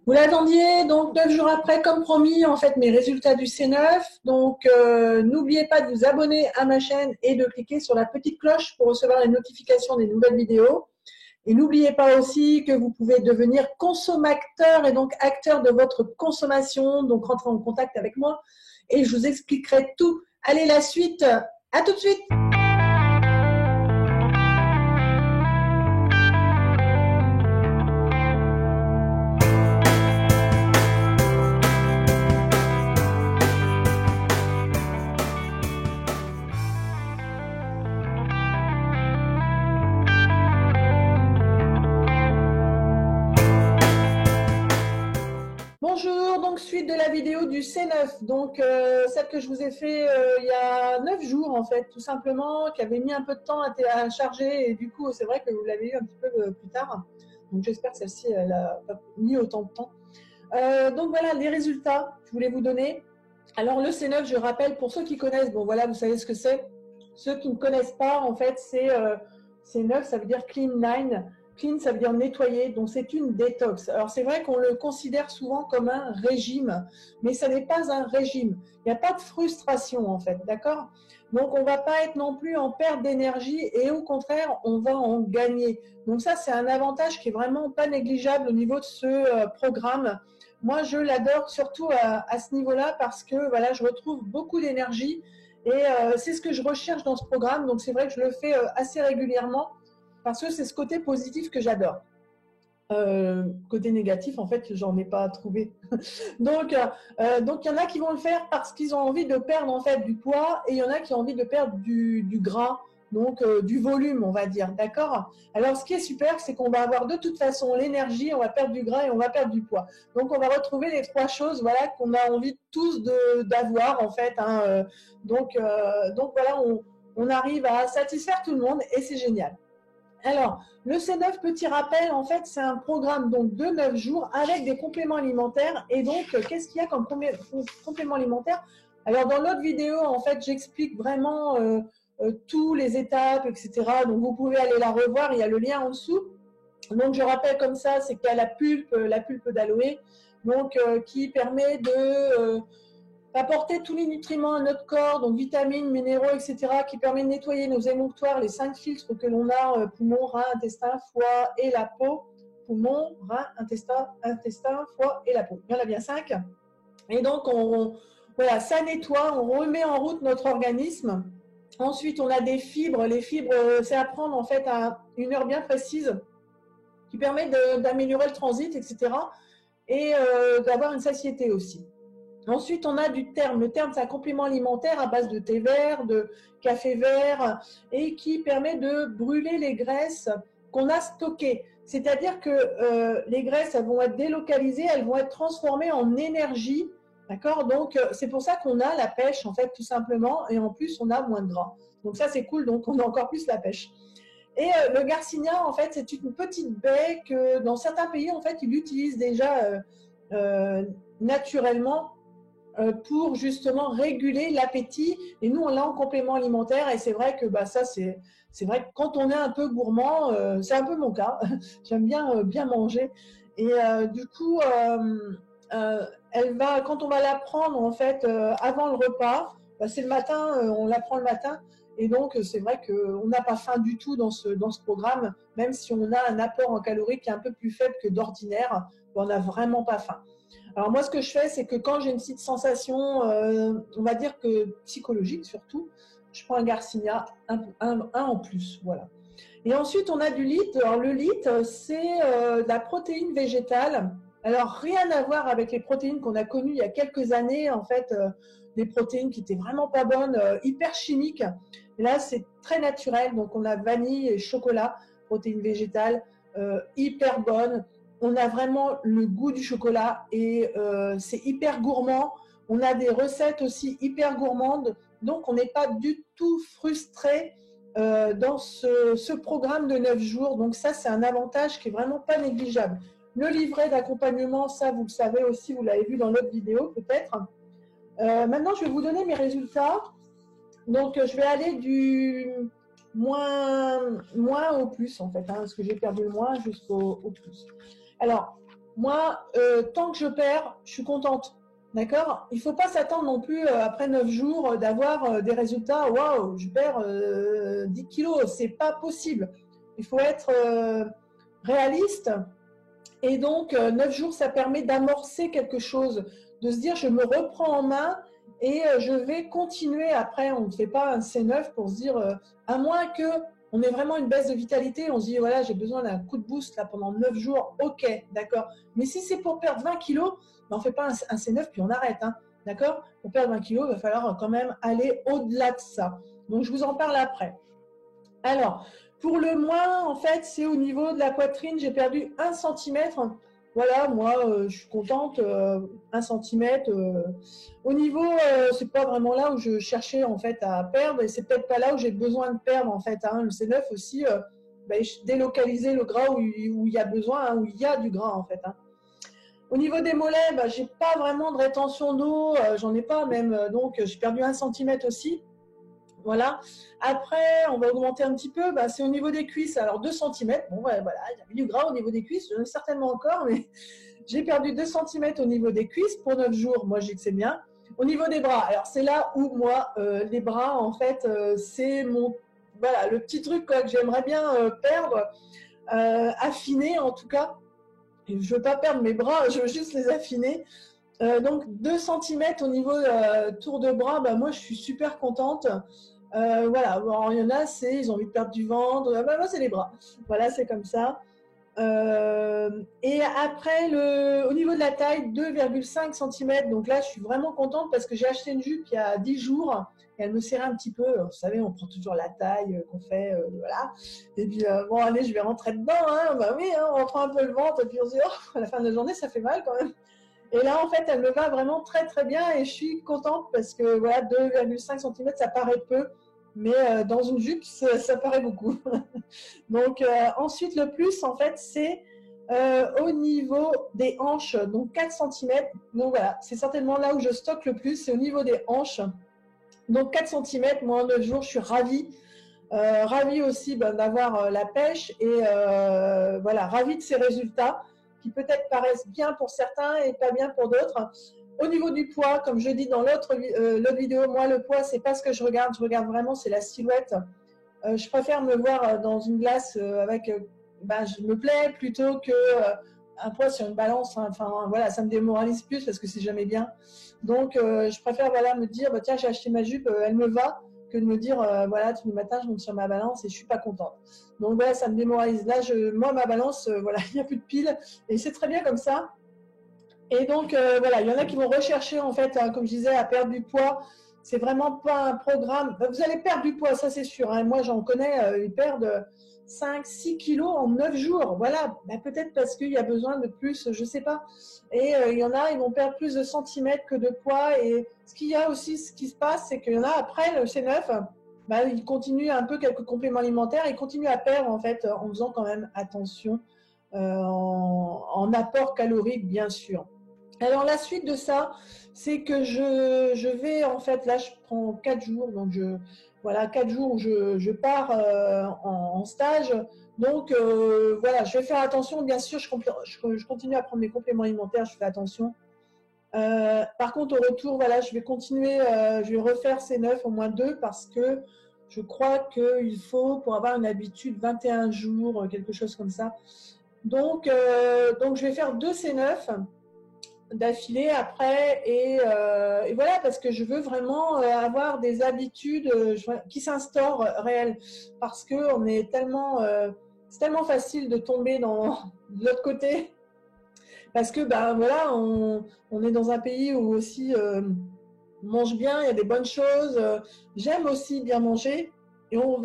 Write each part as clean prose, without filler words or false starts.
Vous l'attendiez, donc 9 jours après, comme promis, en fait, mes résultats du C9. Donc, n'oubliez pas de vous abonner à ma chaîne et de cliquer sur la petite cloche pour recevoir les notifications des nouvelles vidéos. Et n'oubliez pas aussi que vous pouvez devenir consommateur et donc acteur de votre consommation. Donc, rentrez en contact avec moi et je vous expliquerai tout. Allez, la suite. À tout de suite. Bonjour, donc suite de la vidéo du C9, donc celle que je vous ai fait il y a 9 jours en fait, tout simplement, qui avait mis un peu de temps à charger et du coup c'est vrai que vous l'avez eu un petit peu plus tard, donc j'espère que celle-ci elle a pas mis autant de temps. Donc voilà les résultats que je voulais vous donner. Alors le C9, je rappelle pour ceux qui connaissent, bon voilà vous savez ce que c'est. Ceux qui ne connaissent pas en fait c'est C9, ça veut dire Clean 9. Clean, ça veut dire nettoyer, donc c'est une détox. Alors c'est vrai qu'on le considère souvent comme un régime, mais ça n'est pas un régime. Il n'y a pas de frustration en fait, d'accord? Donc on ne va pas être non plus en perte d'énergie et au contraire, on va en gagner. Donc ça, c'est un avantage qui est vraiment pas négligeable au niveau de ce programme. Moi, je l'adore surtout à ce niveau-là parce que voilà, je retrouve beaucoup d'énergie et c'est ce que je recherche dans ce programme. Donc c'est vrai que je le fais assez régulièrement parce que c'est ce côté positif que j'adore. Côté négatif, en fait, j'en ai pas trouvé. Donc, il y en a qui vont le faire parce qu'ils ont envie de perdre en fait du poids et il y en a qui ont envie de perdre du gras, donc du volume, on va dire, d'accord. Alors, ce qui est super, c'est qu'on va avoir de toute façon l'énergie, on va perdre du gras et on va perdre du poids. Donc, on va retrouver les trois choses, voilà, qu'on a envie tous d'avoir en fait. Hein, donc voilà, on arrive à satisfaire tout le monde et c'est génial. Alors, le C9, petit rappel, en fait, c'est un programme donc, de 9 jours avec des compléments alimentaires. Et donc, qu'est-ce qu'il y a comme compléments alimentaires? Alors, dans l'autre vidéo, en fait, j'explique vraiment tous les étapes, etc. Donc, vous pouvez aller la revoir, il y a le lien en dessous. Donc, je rappelle comme ça, c'est qu'il y a la pulpe d'aloe, donc qui permet de apporter tous les nutriments à notre corps, donc vitamines, minéraux, etc., qui permet de nettoyer nos émonctoires, les 5 filtres que l'on a, poumon, rein, intestin, foie et la peau. Poumon, rein, intestin, foie et la peau. Il y en a bien 5. Et donc, voilà, ça nettoie, on remet en route notre organisme. Ensuite, on a des fibres. Les fibres, c'est à prendre en fait à une heure bien précise qui permet d'améliorer le transit, etc. Et d'avoir une satiété aussi. Ensuite, on a du terme. Le terme, c'est un complément alimentaire à base de thé vert, de café vert, et qui permet de brûler les graisses qu'on a stockées. C'est-à-dire que les graisses, elles vont être délocalisées, elles vont être transformées en énergie. D'accord? Donc, c'est pour ça qu'on a la pêche, en fait, tout simplement. Et en plus, on a moins de gras. Donc, ça, c'est cool. Donc, on a encore plus la pêche. Et le garcinia, en fait, c'est une petite baie que dans certains pays, en fait, ils l'utilisent déjà naturellement pour justement réguler l'appétit. Et nous, on l'a en complément alimentaire. Et c'est vrai que bah, ça, c'est vrai que quand on est un peu gourmand, c'est un peu mon cas. J'aime bien manger. Et du coup, elle va, quand on va la prendre en fait avant le repas, bah, c'est le matin, on la prend le matin. Et donc, c'est vrai qu'on n'a pas faim du tout dans ce programme, même si on a un apport en calories qui est un peu plus faible que d'ordinaire, on n'a vraiment pas faim. Alors moi, ce que je fais, c'est que quand j'ai une petite sensation, on va dire que psychologique surtout, je prends un Garcinia, un en plus, voilà. Et ensuite, on a du LIT. Alors le LIT, c'est de la protéine végétale. Alors rien à voir avec les protéines qu'on a connues il y a quelques années, en fait, des protéines qui étaient vraiment pas bonnes, hyper chimiques. Et là, c'est très naturel. Donc on a vanille et chocolat, protéines végétales, hyper bonnes. On a vraiment le goût du chocolat et c'est hyper gourmand. On a des recettes aussi hyper gourmandes. Donc, on n'est pas du tout frustré dans ce programme de 9 jours. Donc, ça, c'est un avantage qui est vraiment pas négligeable. Le livret d'accompagnement, ça, vous le savez aussi, vous l'avez vu dans l'autre vidéo peut-être. Maintenant, je vais vous donner mes résultats. Donc, je vais aller du moins au plus, en fait, hein, parce que j'ai perdu le moins jusqu'au plus. Alors, moi, tant que je perds, je suis contente. D'accord? Il ne faut pas s'attendre non plus, après 9 jours, d'avoir des résultats. Waouh, je perds 10 kilos. C'est pas possible. Il faut être réaliste. Et donc, 9 jours, ça permet d'amorcer quelque chose, de se dire, je me reprends en main et je vais continuer. Après, on ne fait pas un C9 pour se dire, à moins que on ait vraiment une baisse de vitalité, on se dit, voilà, j'ai besoin d'un coup de boost là pendant 9 jours, ok, d'accord. Mais si c'est pour perdre 20 kilos, ben, on ne fait pas un C9 puis on arrête, hein, d'accord. Pour perdre 20 kilos, il va falloir quand même aller au-delà de ça. Donc, je vous en parle après. Alors, pour le moins, en fait, c'est au niveau de la poitrine, j'ai perdu 1 centimètre. Voilà, moi, je suis contente, 1 centimètre. Au niveau, c'est pas vraiment là où je cherchais en fait à perdre, et c'est peut-être pas là où j'ai besoin de perdre en fait. Hein. Le C9 aussi, délocaliser le gras où il y a besoin, hein, où il y a du gras en fait. Hein. Au niveau des mollets, j'ai pas vraiment de rétention d'eau, j'en ai pas même, donc j'ai perdu 1 centimètre aussi. Voilà. Après, on va augmenter un petit peu. C'est au niveau des cuisses. Alors, 2 centimètres. Bon, ouais, voilà, il y avait du gras au niveau des cuisses. J'en ai certainement encore, mais j'ai perdu 2 centimètres au niveau des cuisses pour 9 jours. Moi, je dis que c'est bien. Au niveau des bras, alors c'est là où moi, les bras, en fait, c'est mon, voilà, le petit truc quoi, que j'aimerais bien perdre, affiner en tout cas. Et je veux pas perdre mes bras, je veux juste les affiner. Donc 2 centimètres au niveau tour de bras, moi je suis super contente. Voilà, alors, il y en a, ils ont envie de perdre du ventre. Moi c'est les bras. Voilà, c'est comme ça. Et après, au niveau de la taille, 2,5 cm. Donc là, je suis vraiment contente parce que j'ai acheté une jupe il y a 10 jours et elle me serrait un petit peu. Vous savez, on prend toujours la taille qu'on fait, voilà. Et puis, bon, allez, je vais rentrer dedans. Hein. Bah oui, hein, on reprend un peu le ventre et puis on se dit, oh, à la fin de la journée, ça fait mal quand même. Et là, en fait, elle me va vraiment très, très bien et je suis contente parce que, voilà, 2,5 cm, ça paraît peu. Mais dans une jupe, ça paraît beaucoup. Donc, ensuite, le plus, en fait, c'est au niveau des hanches, donc 4 cm. Donc, voilà, c'est certainement là où je stocke le plus, c'est au niveau des hanches. Donc, 4 cm, moi, en 9 jours, je suis ravie. Ravie aussi d'avoir la pêche et voilà, ravie de ces résultats qui peut-être paraissent bien pour certains et pas bien pour d'autres. Au niveau du poids, comme je dis dans l'autre vidéo, moi, le poids, c'est pas ce que je regarde vraiment, c'est la silhouette. Je préfère me voir dans une glace avec, je me plais plutôt que un poids sur une balance. Hein. Enfin, voilà, ça me démoralise plus parce que c'est jamais bien. Donc, je préfère voilà me dire, tiens, j'ai acheté ma jupe, elle me va, que de me dire, voilà, tous les matins, je monte sur ma balance et je suis pas contente. Donc, voilà, ça me démoralise. Là, moi, ma balance, voilà, il n'y a plus de pile et c'est très bien comme ça. Et donc, voilà, il y en a qui vont rechercher, en fait, hein, comme je disais, à perdre du poids. C'est vraiment pas un programme. Vous allez perdre du poids, ça c'est sûr. Hein. Moi, j'en connais, ils perdent 5, 6 kilos en 9 jours. Voilà, peut-être parce qu'il y a besoin de plus, je sais pas. Et il y en a, ils vont perdre plus de centimètres que de poids. Et ce qu'il y a aussi, ce qui se passe, c'est qu'il y en a après le C9, ils continuent un peu quelques compléments alimentaires. Ils continuent à perdre, en fait, en faisant quand même attention en apport calorique, bien sûr. Alors la suite de ça, c'est que je vais en fait, là je prends 4 jours, donc voilà 4 jours où je pars en stage. Donc voilà, je vais faire attention, bien sûr, je continue à prendre mes compléments alimentaires, je fais attention. Par contre au retour, voilà, je vais continuer, je vais refaire ces 9 au moins 2 parce que je crois qu'il faut pour avoir une habitude 21 jours, quelque chose comme ça. Donc je vais faire 2 C9 d'affilée après et voilà parce que je veux vraiment avoir des habitudes qui s'instaurent réelles parce que on est tellement c'est tellement facile de tomber de l'autre côté parce que voilà on est dans un pays où aussi on mange bien, il y a des bonnes choses, j'aime aussi bien manger et on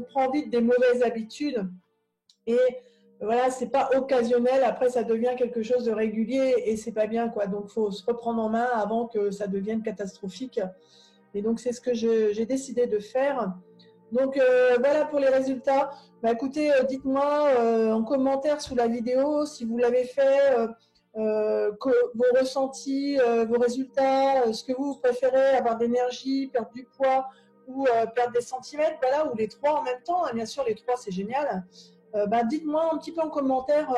prend vite des mauvaises habitudes et voilà, c'est pas occasionnel, après ça devient quelque chose de régulier et c'est pas bien quoi. Donc il faut se reprendre en main avant que ça devienne catastrophique. Et donc c'est ce que j'ai décidé de faire. Donc voilà pour les résultats. Écoutez, dites-moi en commentaire sous la vidéo si vous l'avez fait, vos ressentis, vos résultats, ce que vous préférez, avoir d'énergie, perdre du poids ou perdre des centimètres, voilà, ou les trois en même temps. Bien sûr, les trois c'est génial. Dites-moi un petit peu en commentaire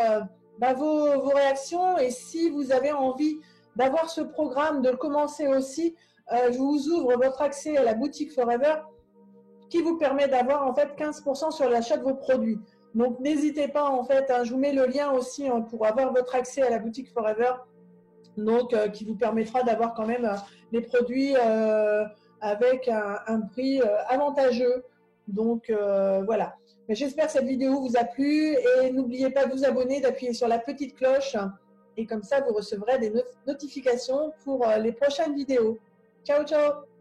bah, vos réactions, et si vous avez envie d'avoir ce programme, de le commencer aussi, je vous ouvre votre accès à la boutique Forever qui vous permet d'avoir en fait 15% sur l'achat de vos produits. Donc n'hésitez pas en fait, hein, je vous mets le lien aussi hein, pour avoir votre accès à la boutique Forever, donc qui vous permettra d'avoir quand même des produits avec un prix avantageux. Donc voilà. Mais j'espère que cette vidéo vous a plu et n'oubliez pas de vous abonner, d'appuyer sur la petite cloche et comme ça vous recevrez des notifications pour les prochaines vidéos. Ciao ciao.